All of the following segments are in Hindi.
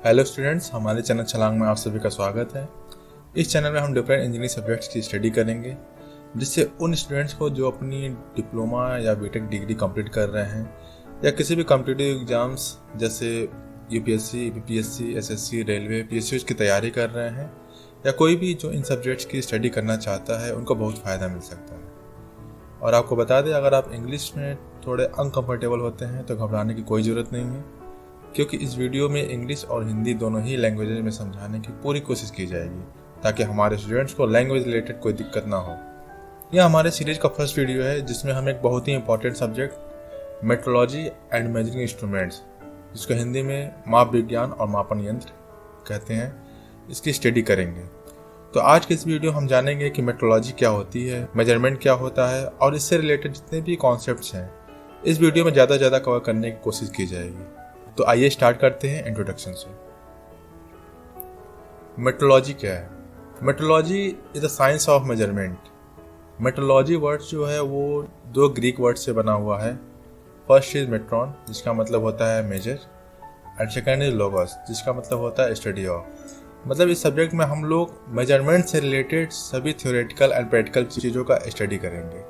हेलो स्टूडेंट्स, हमारे चैनल छलांग में आप सभी का स्वागत है। इस चैनल में हम डिफरेंट इंजीनियरिंग सब्जेक्ट्स की स्टडी करेंगे, जिससे उन स्टूडेंट्स को जो अपनी डिप्लोमा या बीटेक डिग्री कंप्लीट कर रहे हैं या किसी भी कॉम्पिटिटिव एग्जाम्स जैसे UPSC, BPSC, SSC, railway, PSU की तैयारी कर रहे हैं या कोई भी जो इन सब्जेक्ट्स की स्टडी करना चाहता है, उनको बहुत फ़ायदा मिल सकता है। और आपको बता दें, अगर आप इंग्लिश में थोड़े अनकम्फर्टेबल होते हैं तो घबराने की कोई ज़रूरत नहीं है, क्योंकि इस वीडियो में इंग्लिश और हिंदी दोनों ही लैंग्वेजेज में समझाने की पूरी कोशिश की जाएगी, ताकि हमारे स्टूडेंट्स को लैंग्वेज रिलेटेड कोई दिक्कत ना हो। यह हमारे सीरीज का फर्स्ट वीडियो है, जिसमें हम एक बहुत ही important subject metrology and measuring instruments, जिसको हिंदी में माप विज्ञान और मापन यंत्र कहते हैं, इसकी स्टडी करेंगे। तो आज के इस वीडियो हम जानेंगे कि मेट्रोलॉजी क्या होती है, मेजरमेंट क्या होता है और इससे रिलेटेड जितने भी कॉन्सेप्ट्स हैं इस वीडियो में ज़्यादा से ज़्यादा कवर करने की कोशिश की जाएगी। तो आइए स्टार्ट करते हैं इंट्रोडक्शन से। मेट्रोलॉजी क्या है? Metrology is the science of measurement. Metrology word जो है वो दो ग्रीक वर्ड से बना हुआ है। फर्स्ट इज मेट्रॉन, जिसका मतलब होता है measure, and second is logos, जिसका मतलब होता है स्टडी ऑफ। मतलब इस सब्जेक्ट में हम लोग मेजरमेंट से रिलेटेड सभी थ्योरेटिकल एंड प्रैक्टिकल चीज़ों का स्टडी करेंगे।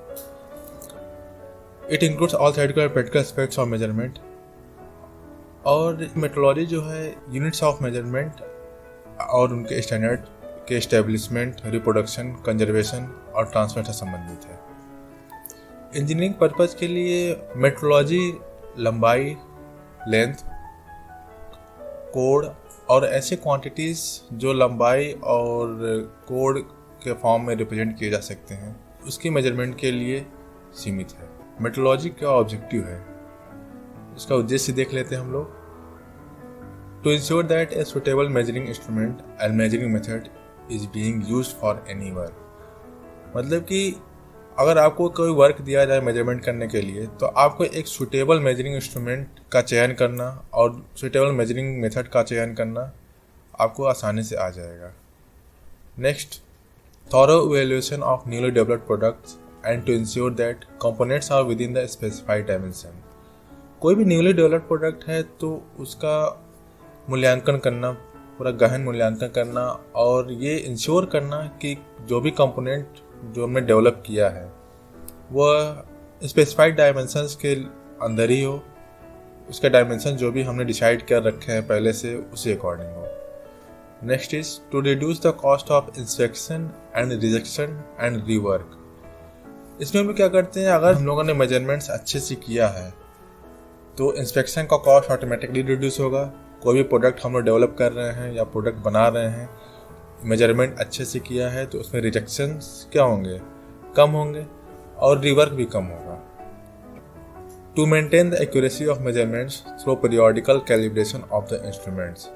It includes all theoretical and practical aspects of measurement. और मेट्रोलॉजी जो है यूनिट्स ऑफ मेजरमेंट और उनके स्टैंडर्ड के एस्टेब्लिशमेंट, रिप्रोडक्शन, कंजर्वेशन और ट्रांसफर से संबंधित है। इंजीनियरिंग पर्पज़ के लिए मेट्रोलॉजी लंबाई, लेंथ, कोड और ऐसे क्वांटिटीज़ जो लंबाई और कोड के फॉर्म में रिप्रेजेंट किए जा सकते हैं, उसकी मेजरमेंट के लिए सीमित है। मेट्रोलॉजी का ऑब्जेक्टिव है, इसका उद्देश्य देख लेते हैं हम लोग। To ensure that a suitable measuring instrument and measuring method is being used for any work. मतलब कि अगर आपको कोई वर्क दिया जाए मेजरमेंट करने के लिए, तो आपको एक सुटेबल मेजरिंग इंस्ट्रूमेंट का चयन करना और सुटेबल मेजरिंग मेथड का चयन करना आपको आसानी से आ जाएगा। Next, thorough evaluation of newly developed products and to ensure that components are within the specified dimension. कोई भी न्यूली डेवलप्ड प्रोडक्ट है तो उसका मूल्यांकन करना, पूरा गहन मूल्यांकन करना और ये इंश्योर करना कि जो भी कंपोनेंट जो हमने डेवलप किया है वह स्पेसिफाइड डायमेंशंस के अंदर ही हो, उसके डायमेंशन जो भी हमने डिसाइड कर रखे हैं पहले से उसी अकॉर्डिंग हो। Next is to reduce the cost of inspection and rejection and rework. इसमें हम लोग क्या करते हैं, अगर हम लोगों ने मेजरमेंट्स अच्छे से किया है तो इंस्पेक्शन का कॉस्ट ऑटोमेटिकली रिड्यूस होगा। कोई भी प्रोडक्ट हम लोग डेवलप कर रहे हैं या प्रोडक्ट बना रहे हैं, मेजरमेंट अच्छे से किया है तो उसमें रिजेक्शंस क्या होंगे, कम होंगे और रिवर्क भी कम होगा। To maintain the accuracy of measurements through periodical calibration of the instruments.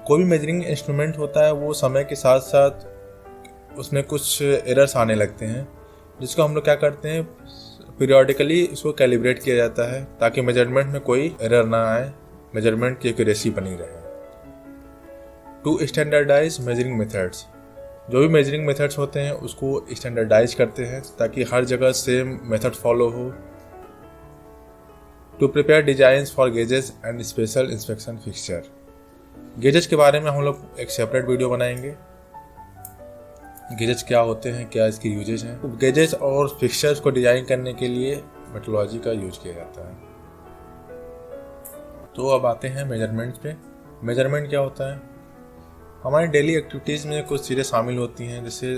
कोई भी मेजरिंग इंस्ट्रूमेंट होता है वो समय के साथ साथ उसमें कुछ एरर्स आने लगते हैं, जिसको हम लोग क्या करते हैं, पीरियोडिकली इसको कैलिब्रेट किया जाता है ताकि मेजरमेंट में कोई एरर ना आए, मेजरमेंट की एक्यूरेसी बनी रहे। To standardize measuring methods. जो भी मेजरिंग मेथड्स होते हैं उसको स्टैंडर्डाइज करते हैं ताकि हर जगह सेम मेथड फॉलो हो। To prepare designs for gauges and special inspection fixture. Gauges के बारे में हम लोग एक सेपरेट वीडियो बनाएंगे। गेजेस क्या होते हैं, क्या इसकी यूजेस हैं। गेजेस और फिक्सचर्स को डिजाइन करने के लिए मेट्रोलॉजी का यूज किया जाता है। तो अब आते हैं मेजरमेंट पे। मेजरमेंट क्या होता है? हमारी डेली एक्टिविटीज़ में कुछ चीज़ें शामिल होती हैं, जैसे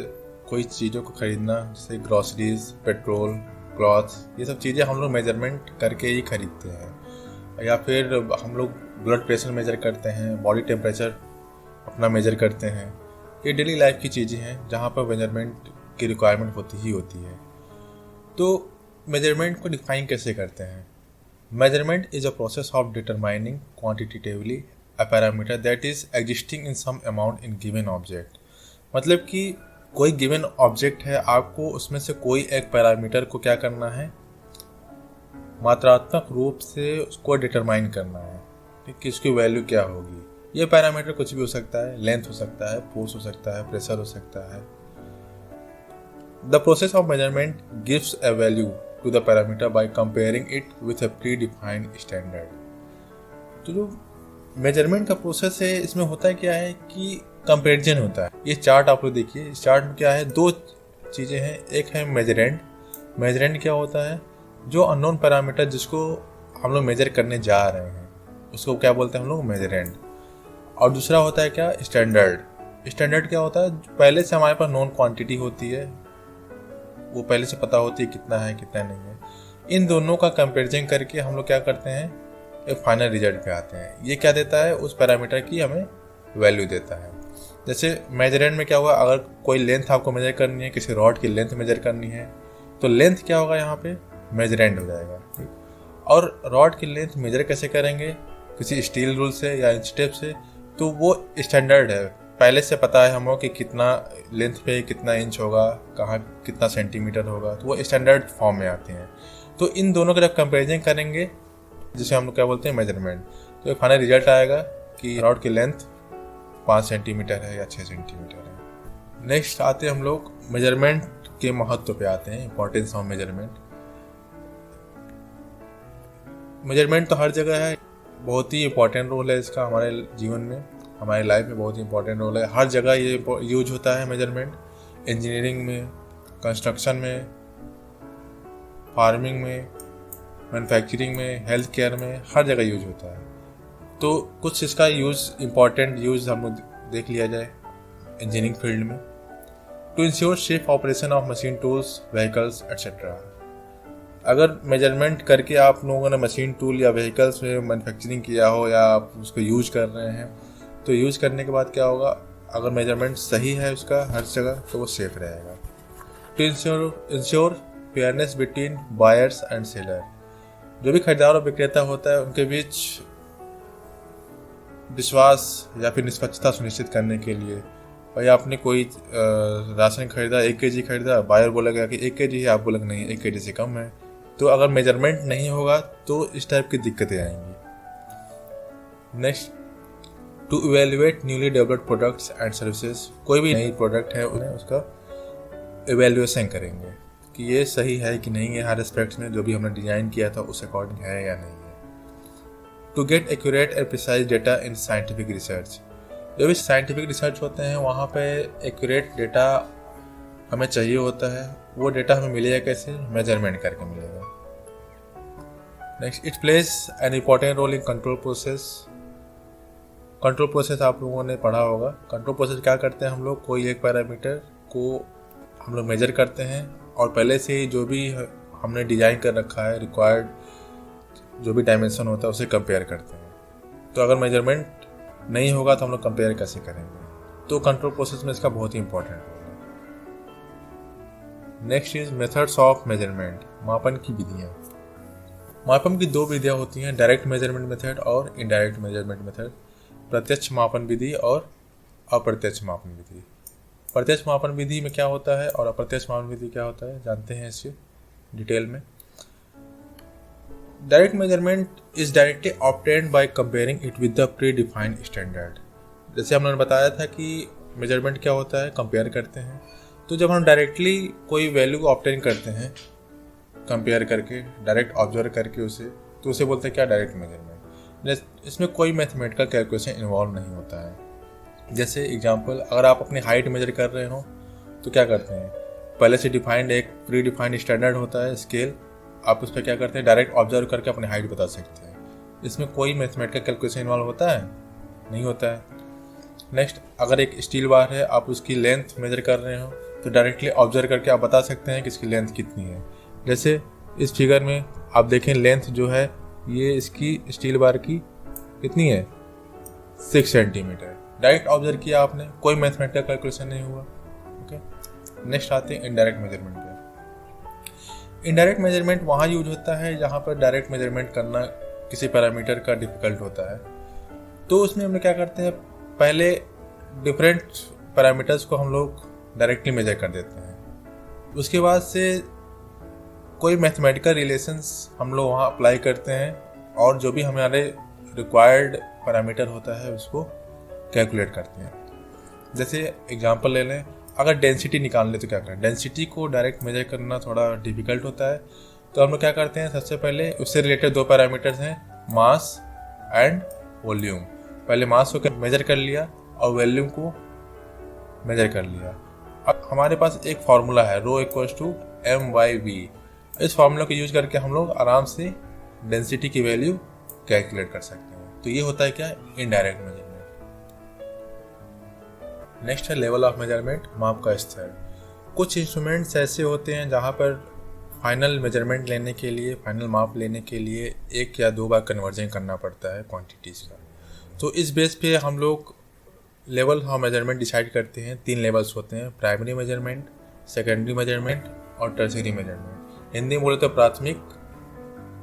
कोई चीज़ों को ख़रीदना, जैसे ग्रॉसरीज, पेट्रोल, क्लॉथ्स, ये सब चीज़ें हम लोग मेजरमेंट करके ही खरीदते हैं। या फिर हम लोग ब्लड प्रेशर मेजर करते हैं, बॉडी टेम्परेचर अपना मेजर करते हैं। ये डेली लाइफ की चीज़ें हैं जहाँ पर मेजरमेंट की रिक्वायरमेंट होती ही होती है। तो मेजरमेंट को डिफाइन कैसे करते हैं? Measurement is a process of determining quantitatively a parameter that is existing in some amount in given object. मतलब कि कोई गिवन ऑब्जेक्ट है, आपको उसमें से कोई एक पैरामीटर को क्या करना है, मात्रात्मक रूप से उसको डिटरमाइन करना है कि इसकी वैल्यू क्या होगी। ये पैरामीटर कुछ भी हो सकता है, लेंथ हो सकता है, फोर्स हो सकता है, प्रेशर हो सकता है। The process of measurement gives a value to the parameter by comparing it with a predefined standard. तो जो मेजरमेंट का प्रोसेस है, इसमें होता है क्या है कि कंपेरिजन होता है। ये चार्ट आप लोग देखिए, इस चार्ट में क्या है, दो चीज़ें हैं। एक है मेजरेंड। मेजरेंड क्या होता है, जो अननोन पैरामीटर जिसको हम लोग मेजर करने जा रहे हैं उसको क्या बोलते हैं हम लोग, मेजरेंड। और दूसरा होता है क्या, स्टैंडर्ड। स्टैंडर्ड क्या होता है, पहले से हमारे पास नोन क्वांटिटी होती है, वो पहले से पता होती है कितना है कितना नहीं है। इन दोनों का कंपैरिजन करके हम लोग क्या करते हैं, एक फाइनल रिजल्ट पे आते हैं। ये क्या देता है, उस पैरामीटर की हमें वैल्यू देता है। जैसे मेजरेंड में क्या हुआ, अगर कोई लेंथ आपको मेजर करनी है, किसी रॉड की लेंथ मेजर करनी है, तो लेंथ क्या होगा यहाँ पे, मेजरेंड हो जाएगा। ठीक, और रॉड की लेंथ मेजर कैसे करेंगे, किसी स्टील रूल से या इंच टेप से, तो वो स्टैंडर्ड है, पहले से पता है हमको कि कितना लेंथ पे कितना इंच होगा, कहाँ कितना सेंटीमीटर होगा, तो वो स्टैंडर्ड फॉर्म में आते हैं। तो इन दोनों का जब कंपेरिजन करेंगे, जिसे हम लोग क्या बोलते हैं, मेजरमेंट, तो एक फाइनल रिजल्ट आएगा कि रॉड की लेंथ 5 सेंटीमीटर है या 6 सेंटीमीटर है। नेक्स्ट आते हैं हम लोग मेजरमेंट के महत्व पे आते हैं, इंपॉर्टेंस ऑफ मेजरमेंट। मेजरमेंट तो हर जगह है, बहुत ही इंपॉर्टेंट रोल है इसका हमारे जीवन में, हमारी लाइफ में बहुत ही इंपॉर्टेंट रोल है। हर जगह ये यूज होता है मेजरमेंट, इंजीनियरिंग में, कंस्ट्रक्शन में, फार्मिंग में, मैन्युफैक्चरिंग में, हेल्थ केयर में, हर जगह यूज होता है। तो कुछ इसका यूज, इंपॉर्टेंट यूज हम लोग देख लिया जाए इंजीनियरिंग फील्ड में। To ensure safe operation of machine tools, vehicles etcetera. अगर मेजरमेंट करके आप लोगों ने मशीन टूल या व्हीकल्स में मैन्युफैक्चरिंग किया हो या आप उसको यूज कर रहे हैं, तो यूज करने के बाद क्या होगा, अगर मेजरमेंट सही है उसका हर जगह, तो वो सेफ रहेगा। To ensure fairness between buyers and seller. जो भी खरीदार और विक्रेता होता है उनके बीच विश्वास या फिर निष्पक्षता सुनिश्चित करने के लिए, भाई आपने कोई राशन खरीदा, 1 kg खरीदा, बायर बोलेगा कि 1 kg है, आप बोलेंगे नहीं 1 kg से कम है। तो अगर मेजरमेंट नहीं होगा तो इस टाइप की दिक्कतें आएंगी। Next, to evaluate newly developed products and services. कोई भी नई प्रोडक्ट है उन्हें उसका इवेल्युएशन करेंगे कि ये सही है कि नहीं है, हर एस्पेक्ट्स में जो भी हमने डिजाइन किया था उस अकॉर्डिंग है या नहीं है। To get accurate and precise data in scientific research. जो भी साइंटिफिक रिसर्च होते हैं वहाँ पे एक्यूरेट डेटा हमें चाहिए होता है। वो डेटा हमें मिलेगा कैसे, मेजरमेंट करके मिलेगा। Next, it plays an important role in control process. Control process आप लोगों ने पढ़ा होगा। कंट्रोल प्रोसेस क्या करते हैं, हम लोग कोई एक पैरामीटर को हम लोग मेजर करते हैं और पहले से ही जो भी हमने डिजाइन कर रखा है, रिक्वायर्ड जो भी डायमेंशन होता है उसे कंपेयर करते हैं। तो अगर मेजरमेंट नहीं होगा तो हम लोग कंपेयर कैसे करेंगे, तो कंट्रोल प्रोसेस में इसका बहुत ही इंपॉर्टेंट रोल है। Next is methods of measurement. मापन की विधियाँ। मापन की 2 विधियाँ होती हैं, डायरेक्ट मेजरमेंट मेथड और इनडायरेक्ट मेजरमेंट मेथड। प्रत्यक्ष मापन विधि और अप्रत्यक्ष मापन विधि। प्रत्यक्ष मापन विधि में क्या होता है और अप्रत्यक्ष मापन विधि क्या होता है, जानते हैं इससे डिटेल में। Direct measurement is directly obtained by comparing it with the pre defined standard. जैसे हमने बताया था कि मेजरमेंट क्या होता है, कंपेयर करते हैं। तो जब हम डायरेक्टली कोई वैल्यू को ऑब्टेन करते हैं कंपेयर करके, डायरेक्ट ऑब्जर्व करके उसे, तो उसे बोलते हैं क्या, डायरेक्ट मेजरमेंट। इसमें कोई मैथमेटिकल कैलकुलेशन इन्वॉल्व नहीं होता है। जैसे एग्जांपल, अगर आप अपनी हाइट मेजर कर रहे हो तो क्या करते हैं, पहले से डिफाइंड एक प्री डिफाइंड स्टैंडर्ड होता है, स्केल, आप उस पर क्या करते हैं, डायरेक्ट ऑब्जर्व करके अपनी हाइट बता सकते हैं। इसमें कोई मैथमेटिकल कैलकुलेशन इन्वॉल्व होता है, नहीं होता है। नेक्स्ट, अगर एक स्टील बार है, आप उसकी लेंथ मेजर कर रहे हो तो डायरेक्टली ऑब्जर्व करके आप बता सकते हैं कि इसकी लेंथ कितनी है। जैसे इस फिगर में आप देखें, लेंथ जो है ये इसकी स्टील बार की कितनी है, 6 सेंटीमीटर। डायरेक्ट ऑब्जर्व किया आपने, कोई मैथमेटिकल कैलकुलेशन नहीं हुआ। ओके, नेक्स्ट आते हैं इनडायरेक्ट मेजरमेंट पे। इनडायरेक्ट मेजरमेंट वहाँ यूज होता है जहाँ पर डायरेक्ट मेजरमेंट करना किसी पैरामीटर का डिफिकल्ट होता है। तो उसमें हम लोग क्या करते हैं, पहले डिफरेंट पैरामीटर्स को हम लोग डायरेक्टली मेजर कर देते हैं। उसके बाद से कोई मैथमेटिकल रिलेशंस हम लोग वहाँ अप्लाई करते हैं और जो भी हमारे रिक्वायर्ड पैरामीटर होता है उसको कैलकुलेट करते हैं। जैसे एग्जांपल ले लें, अगर डेंसिटी निकाल ले तो क्या करें, डेंसिटी को डायरेक्ट मेजर करना थोड़ा डिफिकल्ट होता है। तो हम लोग क्या करते हैं, सबसे पहले उससे रिलेटेड 2 पैरामीटर्स हैं, मास एंड वॉल्यूम। पहले मास को मेजर कर लिया और वॉल्यूम को मेजर कर लिया। अब हमारे पास एक फार्मूला है रो इक्वल्स टू m/v। इस फार्मूला को यूज करके हम लोग आराम से डेंसिटी की वैल्यू कैलकुलेट कर सकते हैं। तो ये होता है क्या, इनडायरेक्ट मेजरमेंट। नेक्स्ट है लेवल ऑफ मेजरमेंट, माप का स्तर। कुछ इंस्ट्रूमेंट्स ऐसे होते हैं जहाँ पर फाइनल मेजरमेंट लेने के लिए, फाइनल माप लेने के लिए 1 या 2 बार कन्वर्जन करना पड़ता है क्वांटिटीज़ का। तो इस बेस पे हम लोग लेवल ऑफ मेजरमेंट डिसाइड करते हैं। 3 लेवल्स होते हैं, प्राइमरी मेजरमेंट, सेकेंडरी मेजरमेंट और टर्शियरी मेजरमेंट। हिंदी में बोले तो प्राथमिक,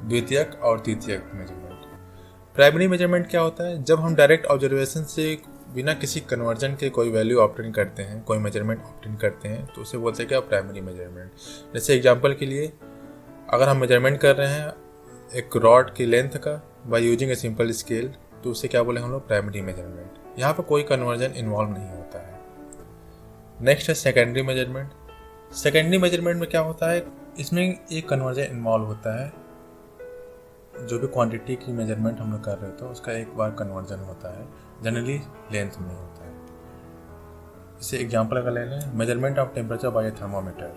द्वितीयक और तृतीयक मेजरमेंट। प्राइमरी मेजरमेंट क्या होता है, जब हम डायरेक्ट ऑब्जर्वेशन से बिना किसी कन्वर्जन के कोई वैल्यू ऑब्टेन करते हैं, कोई मेजरमेंट ऑब्टेन करते हैं, तो उसे बोलते हैं क्या, प्राइमरी मेजरमेंट। जैसे एग्जांपल के लिए अगर हम मेजरमेंट कर रहे हैं एक रॉड की लेंथ का by using a simple scale, तो उसे क्या बोले हम लोग, प्राइमरी मेजरमेंट। यहाँ पर कोई कन्वर्जन इन्वॉल्व नहीं होता है। नेक्स्ट है सेकेंडरी मेजरमेंट। सेकेंडरी मेजरमेंट में क्या होता है, इसमें एक कन्वर्जन इन्वॉल्व होता है। जो भी क्वांटिटी की मेजरमेंट हम लोग कर रहे थे उसका एक बार कन्वर्जन होता है, जनरली लेंथ में होता है। जैसे एग्जांपल अगर ले लें, measurement of temperature by thermometer.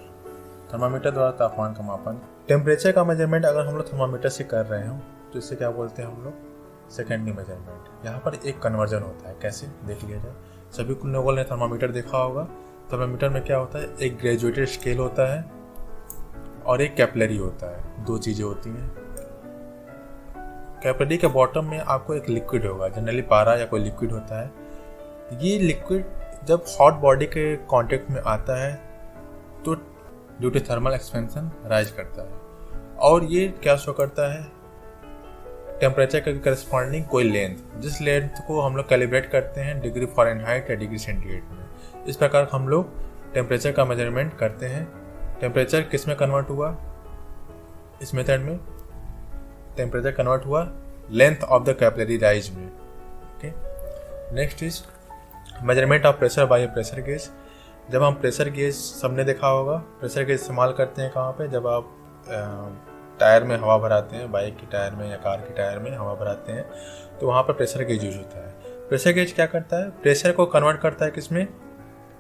Thermometer द्वारा तापमान का मापन। टेम्परेचर का मेजरमेंट अगर हम लोग थर्मामीटर से कर रहे हो तो इसे क्या बोलते हैं हम लोग, सेकेंडरी मेजरमेंट। यहाँ पर एक कन्वर्जन होता है, कैसे देख लिया जाए। सभी लोगों ने थर्मामीटर देखा होगा। थर्मामीटर में क्या होता है, एक ग्रेजुएटेड स्केल होता है और एक कैपिलरी होता है, 2 चीज़ें होती हैं। कैपिलरी के बॉटम में आपको एक लिक्विड होगा, जनरली पारा या कोई लिक्विड होता है। ये लिक्विड जब हॉट बॉडी के कांटेक्ट में आता है तो due to thermal expansion rise करता है और ये क्या शो करता है, टेम्परेचर के करस्पॉन्डिंग कोई लेंथ, जिस लेंथ को हम लोग कैलिब्रेट करते हैं डिग्री फ़ारेनहाइट या डिग्री सेंटीग्रेड में। इस प्रकार हम लोग टेम्परेचर का मेजरमेंट करते हैं। टेम्परेचर किस में कन्वर्ट हुआ, इस मेथड में टेम्परेचर कन्वर्ट हुआ length of the capillary rise में। Okay, next is measurement of pressure by pressure gauge. जब हम प्रेशर गेज, सबने देखा होगा, प्रेशर गेज इस्तेमाल करते हैं कहाँ पे, जब आप टायर में हवा भराते हैं, बाइक के टायर में या कार के टायर में हवा भराते हैं, तो वहाँ पर प्रेशर गेज यूज होता है। प्रेशर गेज क्या करता है, प्रेशर को कन्वर्ट करता है किसमें,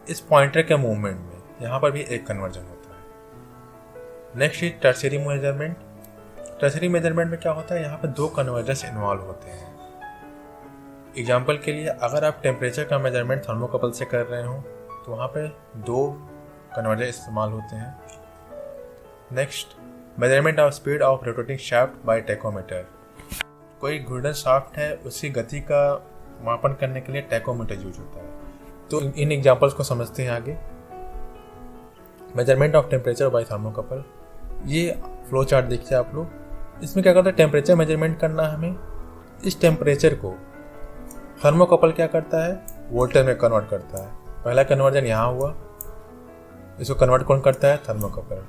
इस पॉइंटर के मूवमेंट में। यहाँ पर भी एक कन्वर्जन होता है। Next is tertiary measurement. Tertiary measurement में क्या होता है, यहाँ पर 2 कन्वर्जन्स इन्वॉल्व होते हैं। एग्जाम्पल के लिए अगर आप टेम्परेचर का मेजरमेंट थर्मोकपल से कर रहे हो तो वहाँ पे 2 कन्वर्जन इस्तेमाल होते हैं। Next, measurement of speed of rotating shaft by tachometer. कोई घूर्णन शाफ्ट है, उसकी गति का मापन करने के लिए टैकोमीटर यूज होता है। तो इन एग्जांपल्स को समझते हैं आगे। Measurement of temperature by thermocouple, ये फ्लो चार्ट देखिए आप लोग। इसमें क्या करता है, टेम्परेचर मेजरमेंट करना है हमें। इस टेम्परेचर को थर्मोकपल क्या करता है, वोल्टेज में कन्वर्ट करता है। पहला कन्वर्जन यहाँ हुआ, इसको कन्वर्ट कौन करता है, थर्मोकपल।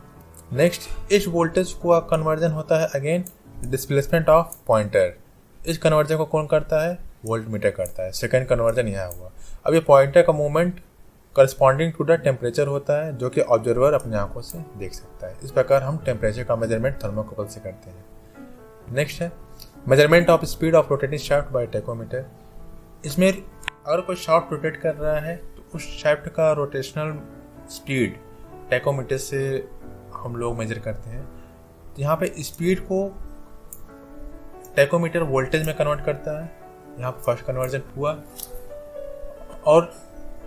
नेक्स्ट, इस वोल्टेज को कन्वर्जन होता है अगेन डिस्प्लेसमेंट ऑफ पॉइंटर। इस कन्वर्जन को कौन करता है, वोल्टमीटर करता है। सेकंड कन्वर्जन यहाँ हुआ। अब ये पॉइंटर का movement corresponding to the temperature होता है, जो कि ऑब्जर्वर अपनी आंखों से देख सकता है। इस प्रकार हम टेम्परेचर का मेजरमेंट थर्मोकपल से करते हैं। नेक्स्ट है measurement of speed of rotating shaft by tachometer. इसमें अगर कोई शाफ्ट रोटेट कर रहा है तो उस शाफ्ट का रोटेशनल स्पीड टैकोमीटर से हम लोग मेजर करते हैं। तो यहाँ पे स्पीड को टैकोमीटर वोल्टेज में कन्वर्ट करता है, यहाँ पर फर्स्ट कन्वर्जन हुआ। और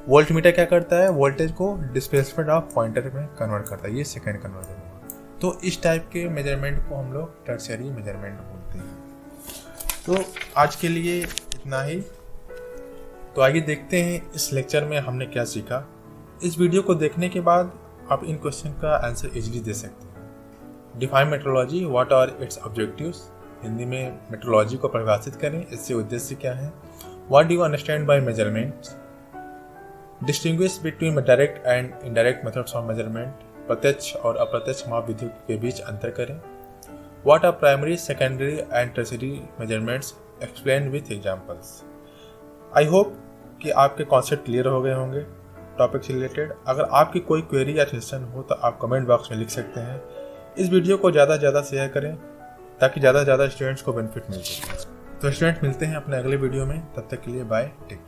वोल्टमीटर क्या करता है, वोल्टेज को डिस्प्लेसमेंट ऑफ पॉइंटर में कन्वर्ट करता है, ये सेकंड कन्वर्जन हुआ। तो इस टाइप के मेजरमेंट को हम लोग टर्शियरी मेजरमेंट बोलते हैं। तो आज के लिए इतना ही। तो आइए देखते हैं इस लेक्चर में हमने क्या सीखा। इस वीडियो को देखने के बाद आप इन क्वेश्चन का आंसर इजीली दे सकते हैं। Define metrology, what are its objectives. Hindi में मेट्रोलॉजी को परिभाषित करें, इससे उद्देश्य क्या है। What do you understand by measurements. Distinguish between direct and indirect methods of measurement. प्रत्यक्ष और अप्रत्यक्ष माप विधियों के बीच अंतर करें। What are primary, secondary and tertiary measurements, explain with examples. I hope कि आपके कॉन्सेप्ट क्लियर हो गए होंगे टॉपिक से रिलेटेड। अगर आपकी कोई क्वेरी या क्वेश्चन हो तो आप कमेंट बॉक्स में लिख सकते हैं। इस वीडियो को ज़्यादा से ज़्यादा शेयर करें ताकि ज़्यादा से ज़्यादा स्टूडेंट्स को बेनिफिट मिल सके। तो स्टूडेंट मिलते हैं अपने अगले वीडियो में, तब तक के लिए बाय, टेक केयर।